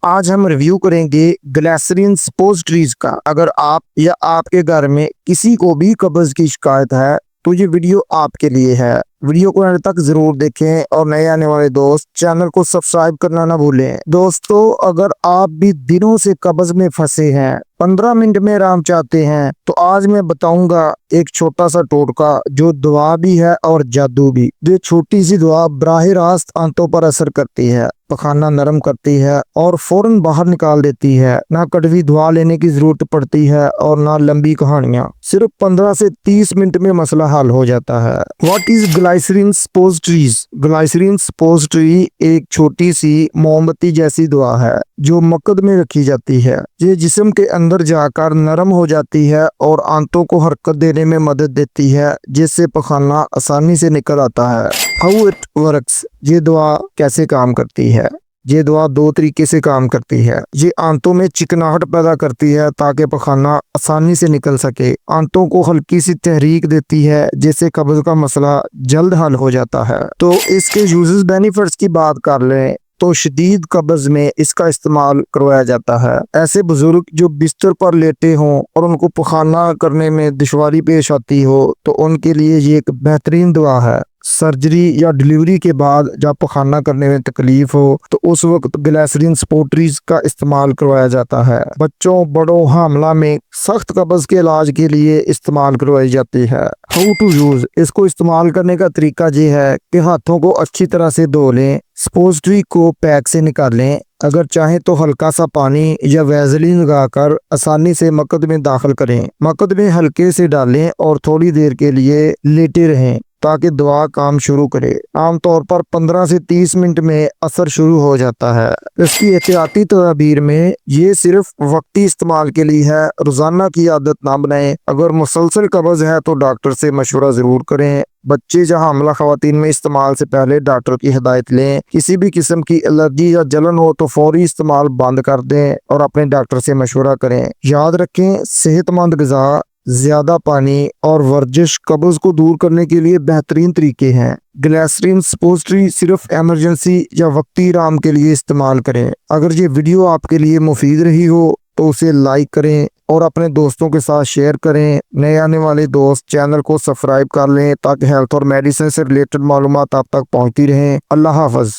آج ہم ریویو کریں گے گلیسرین سپوزٹریز کا۔ اگر آپ یا آپ کے گھر میں کسی کو بھی قبض کی شکایت ہے تو یہ ویڈیو آپ کے لیے ہے۔ ویڈیو کو اینڈ تک ضرور دیکھیں اور نئے آنے والے دوست چینل کو سبسکرائب کرنا نہ بھولیں۔ دوستو، اگر آپ بھی دنوں سے قبض میں پھنسے ہیں، 15 منٹ میں آرام چاہتے ہیں، تو آج میں بتاؤں گا ایک چھوٹا سا ٹوٹکا جو دعا بھی ہے اور جادو بھی۔ یہ چھوٹی سی دعا براہ راست آنتوں پر اثر کرتی ہے، پخانہ نرم کرتی ہے اور فوراً باہر نکال دیتی ہے۔ نہ کڑوی دعا لینے کی ضرورت پڑتی ہے اور نہ لمبی کہانیاں، صرف 15 سے 30 منٹ میں مسئلہ حل ہو جاتا ہے۔ What is گلائسرین سپوزٹریز؟ گلائسرین سپوزٹری ایک چھوٹی سی موم بتی جیسی دعا ہے جو مقد میں رکھی جاتی ہے۔ یہ جسم کے اندر جا کر نرم ہو جاتی ہے اور آنتوں کو حرکت دینے میں مدد دیتی ہے، جس سے پخانہ آسانی سے نکل آتا ہے۔ How it works? یہ دعا کیسے کام کرتی ہے؟ یہ دعا 2 طریقے سے کام کرتی ہے۔ یہ آنتوں میں چکناہٹ پیدا کرتی ہے تاکہ پخانہ آسانی سے نکل سکے۔ آنتوں کو ہلکی سی تحریک دیتی ہے جس سے قبض کا مسئلہ جلد حل ہو جاتا ہے۔ تو اس کے یوزز بینیفٹس کی بات کر لیں تو شدید قبض میں اس کا استعمال کروایا جاتا ہے۔ ایسے بزرگ جو بستر پر لیٹے ہوں اور ان کو پخانہ کرنے میں دشواری پیش آتی ہو تو ان کے لیے یہ ایک بہترین دعا ہے۔ سرجری یا ڈیلیوری کے بعد جب پخانہ کرنے میں تکلیف ہو تو اس وقت گلیسرین سپوزٹریز کا استعمال کروایا جاتا ہے۔ بچوں، بڑوں، حاملہ میں سخت قبض کے علاج کے لیے استعمال کروائی جاتی ہے۔ How to use? اس کو استعمال کرنے کا طریقہ یہ ہے کہ ہاتھوں کو اچھی طرح سے دھو لیں، سپوزٹری کو پیک سے نکالیں، اگر چاہیں تو ہلکا سا پانی یا ویزلین لگا کر آسانی سے مقد میں داخل کریں۔ مقد میں ہلکے سے ڈالیں اور تھوڑی دیر کے لیے لیٹے رہیں تاکہ دعا کام شروع کرے۔ عام طور پر 15 سے 30 منٹ میں اثر شروع ہو جاتا ہے۔ اس کی احتیاطی تدابیر میں یہ صرف وقتی استعمال کے لیے ہے، روزانہ کی عادت نہ بنائیں۔ اگر مسلسل قبض ہے تو ڈاکٹر سے مشورہ ضرور کریں۔ بچے یا حاملہ خواتین میں استعمال سے پہلے ڈاکٹر کی ہدایت لیں۔ کسی بھی قسم کی الرجی یا جلن ہو تو فوری استعمال بند کر دیں اور اپنے ڈاکٹر سے مشورہ کریں۔ یاد رکھیں، صحت مند غذا، زیادہ پانی اور ورزش قبض کو دور کرنے کے لیے بہترین طریقے ہیں۔ گلیسرین سپوزٹری صرف ایمرجنسی یا وقتی آرام کے لیے استعمال کریں۔ اگر یہ ویڈیو آپ کے لیے مفید رہی ہو تو اسے لائک کریں اور اپنے دوستوں کے ساتھ شیئر کریں۔ نئے آنے والے دوست چینل کو سبسکرائب کر لیں تاکہ ہیلتھ اور میڈیسن سے ریلیٹڈ معلومات آپ تک پہنچتی رہیں۔ اللہ حافظ۔